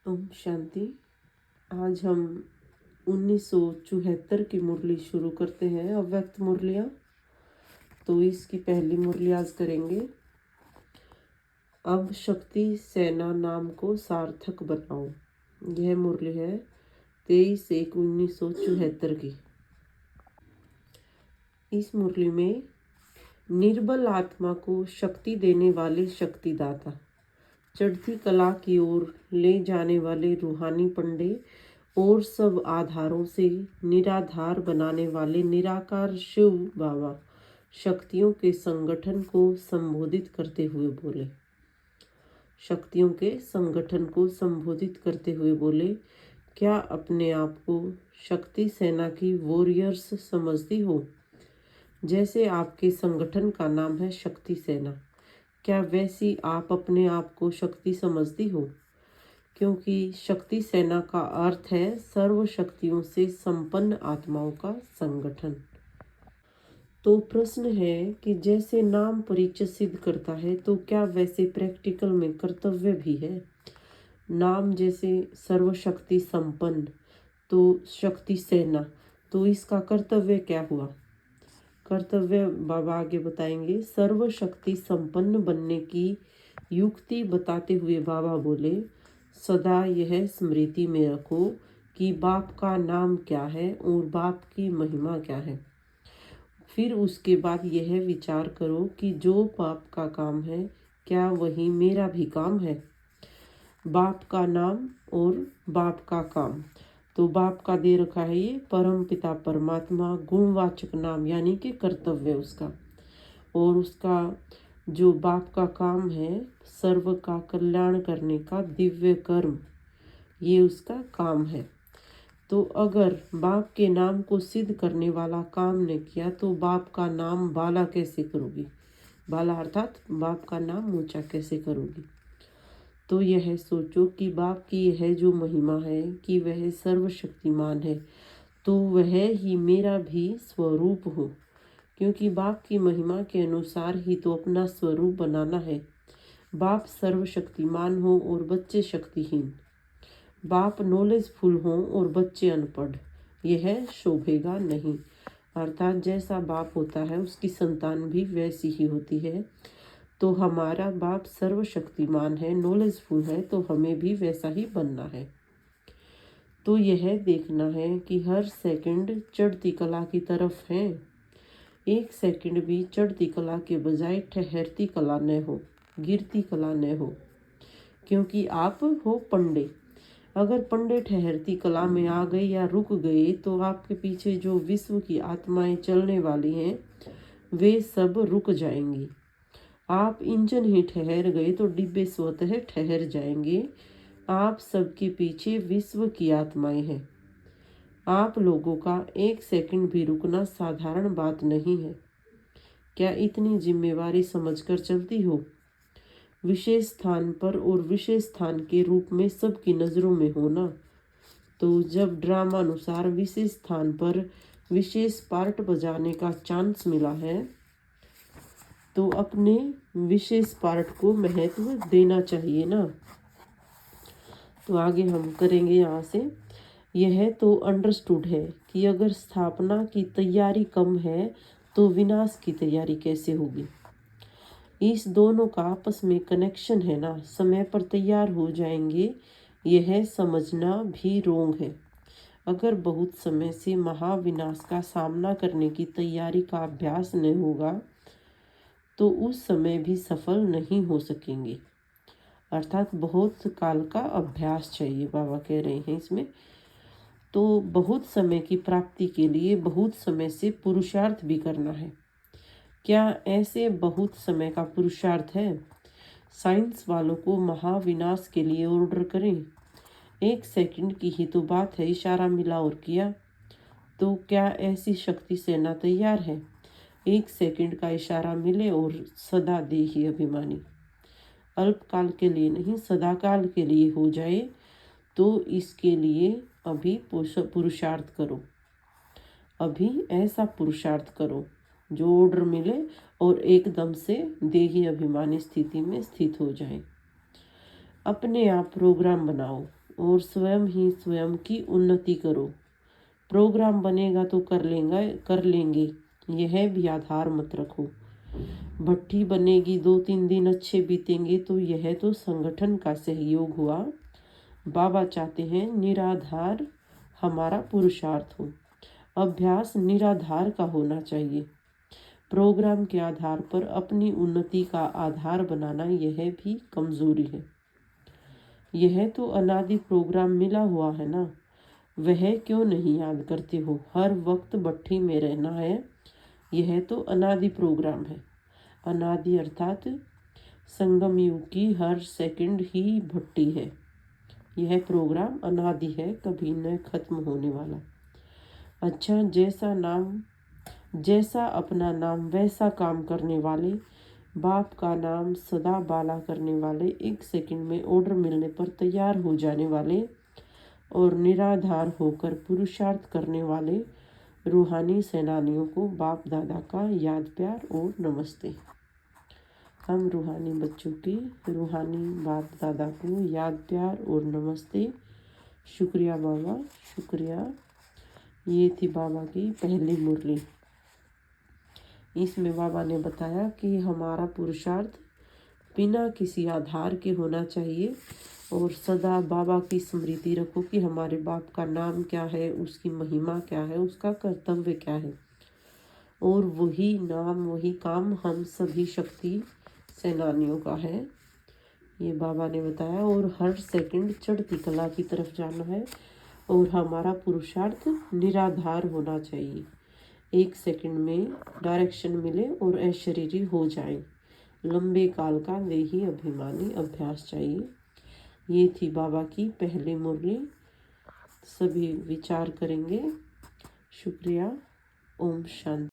ओम शांति। आज हम 1974 की मुरली शुरू करते हैं, अव्यक्त मुरलियाँ। तो इसकी पहली मुरली आज करेंगे। अब शक्ति सेना नाम को सार्थक बनाओ। यह मुरली है 23/1/1974 की। इस मुरली में निर्बल आत्मा को शक्ति देने वाले शक्तिदाता, चढ़ती कला की ओर ले जाने वाले रूहानी पंडे और सब आधारों से निराधार बनाने वाले निराकार शिव बाबा शक्तियों के संगठन को संबोधित करते हुए बोले। शक्तियों के संगठन को संबोधित करते हुए बोले, क्या अपने आप को शक्ति सेना की वॉरियर्स समझती हो? जैसे आपके संगठन का नाम है शक्ति सेना, क्या वैसी आप अपने आप को शक्ति समझती हो? क्योंकि शक्ति सेना का अर्थ है सर्व शक्तियों से संपन्न आत्माओं का संगठन। तो प्रश्न है कि जैसे नाम परिचय सिद्ध करता है, तो क्या वैसे प्रैक्टिकल में कर्तव्य भी है? नाम जैसे सर्वशक्ति संपन्न, तो शक्ति सेना, तो इसका कर्तव्य क्या हुआ? कर्तव्य बाबा आगे बताएंगे। सर्वशक्ति संपन्न बनने की युक्ति बताते हुए बाबा बोले, सदा यह स्मृति में रखो कि बाप का नाम क्या है और बाप की महिमा क्या है। फिर उसके बाद यह विचार करो कि जो बाप का काम है, क्या वही मेरा भी काम है? बाप का नाम और बाप का काम, तो बाप का दे रखा है ये परम पिता परमात्मा गुणवाचक नाम, यानी कि कर्तव्य उसका। और उसका जो बाप का काम है सर्व का कल्याण करने का दिव्य कर्म, ये उसका काम है। तो अगर बाप के नाम को सिद्ध करने वाला काम ने किया, तो बाप का नाम बाला कैसे करोगी? बाला अर्थात बाप का नाम ऊंचा कैसे करोगी? तो यह सोचो कि बाप की यह जो महिमा है कि वह सर्वशक्तिमान है, तो वह ही मेरा भी स्वरूप हो। क्योंकि बाप की महिमा के अनुसार ही तो अपना स्वरूप बनाना है। बाप सर्वशक्तिमान हो और बच्चे शक्तिहीन, बाप नॉलेजफुल हो और बच्चे अनपढ़, यह शोभेगा नहीं। अर्थात जैसा बाप होता है उसकी संतान भी वैसी ही होती है। तो हमारा बाप सर्वशक्तिमान है, नॉलेजफुल है, तो हमें भी वैसा ही बनना है। तो यह देखना है कि हर सेकंड चढ़ती कला की तरफ है। एक सेकंड भी चढ़ती कला के बजाय ठहरती कला न हो, गिरती कला न हो। क्योंकि आप हो पंडे। अगर पंडे ठहरती कला में आ गए या रुक गए, तो आपके पीछे जो विश्व की आत्माएं चलने वाली हैं वे सब रुक जाएंगी। आप इंजन ही ठहर गए तो डिब्बे स्वतः ठहर जाएंगे। आप सबके पीछे विश्व की आत्माएं हैं। आप लोगों का एक सेकंड भी रुकना साधारण बात नहीं है। क्या इतनी जिम्मेवारी समझकर चलती हो? विशेष स्थान पर और विशेष स्थान के रूप में सबकी नज़रों में होना। तो जब ड्रामा अनुसार विशेष स्थान पर विशेष पार्ट बजाने का चांस मिला है, तो अपने विशेष पार्ट को महत्व देना चाहिए ना। तो आगे हम करेंगे यहाँ से। यह तो अंडरस्टूड है कि अगर स्थापना की तैयारी कम है, तो विनाश की तैयारी कैसे होगी? इस दोनों का आपस में कनेक्शन है ना। समय पर तैयार हो जाएंगे, यह समझना भी रोंग है। अगर बहुत समय से महाविनाश का सामना करने की तैयारी का अभ्यास नहीं होगा, तो उस समय भी सफल नहीं हो सकेंगे। अर्थात बहुत काल का अभ्यास चाहिए, बाबा कह रहे हैं इसमें। तो बहुत समय की प्राप्ति के लिए बहुत समय से पुरुषार्थ भी करना है। क्या ऐसे बहुत समय का पुरुषार्थ है? साइंस वालों को महाविनाश के लिए ऑर्डर करें। एक सेकंड की ही तो बात है, इशारा मिला और किया। तो क्या ऐसी शक्ति सेना तैयार है? एक सेकंड का इशारा मिले और सदा देही अभिमानी, अल्पकाल के लिए नहीं सदाकाल के लिए हो जाए। तो इसके लिए अभी पुरुषार्थ करो। अभी ऐसा पुरुषार्थ करो जो ऑर्डर मिले और एकदम से देही अभिमानी स्थिति में स्थित हो जाए। अपने आप प्रोग्राम बनाओ और स्वयं ही स्वयं की उन्नति करो। प्रोग्राम बनेगा तो कर लेंगे, यह भी आधार मत रखो। भट्टी बनेगी, 2-3 दिन अच्छे बीतेंगे तो यह तो संगठन का सहयोग हुआ। बाबा चाहते हैं निराधार हमारा पुरुषार्थ हो। अभ्यास निराधार का होना चाहिए। प्रोग्राम के आधार पर अपनी उन्नति का आधार बनाना यह भी कमजोरी है। यह तो अनादि प्रोग्राम मिला हुआ है ना, वह क्यों नहीं याद करते हो? हर वक्त भट्टी में रहना है, यह तो अनादि प्रोग्राम है। अनादि अर्थात संगम युग की हर सेकंड ही भट्टी है। यह प्रोग्राम अनादि है, कभी न खत्म होने वाला। अच्छा, जैसा अपना नाम वैसा काम करने वाले, बाप का नाम सदा बाला करने वाले, 1 सेकंड में ऑर्डर मिलने पर तैयार हो जाने वाले और निराधार होकर पुरुषार्थ करने वाले रूहानी सेनानियों को बाप दादा का याद प्यार और नमस्ते। हम रूहानी बच्चों की रूहानी बाप दादा को याद प्यार और नमस्ते। शुक्रिया बाबा, शुक्रिया। ये थी बाबा की पहली मुरली। इसमें बाबा ने बताया कि हमारा पुरुषार्थ बिना किसी आधार के होना चाहिए और सदा बाबा की स्मृति रखो कि हमारे बाप का नाम क्या है, उसकी महिमा क्या है, उसका कर्तव्य क्या है, और वही नाम वही काम हम सभी शक्ति सेनानियों का है, ये बाबा ने बताया। और हर सेकंड चढ़ती कला की तरफ जाना है और हमारा पुरुषार्थ निराधार होना चाहिए। 1 सेकंड में डायरेक्शन मिले और अशरीरी हो जाए। लंबे काल का देही अभिमानी अभ्यास चाहिए। ये थी बाबा की पहली मुरली। सभी विचार करेंगे। शुक्रिया। ओम शांति।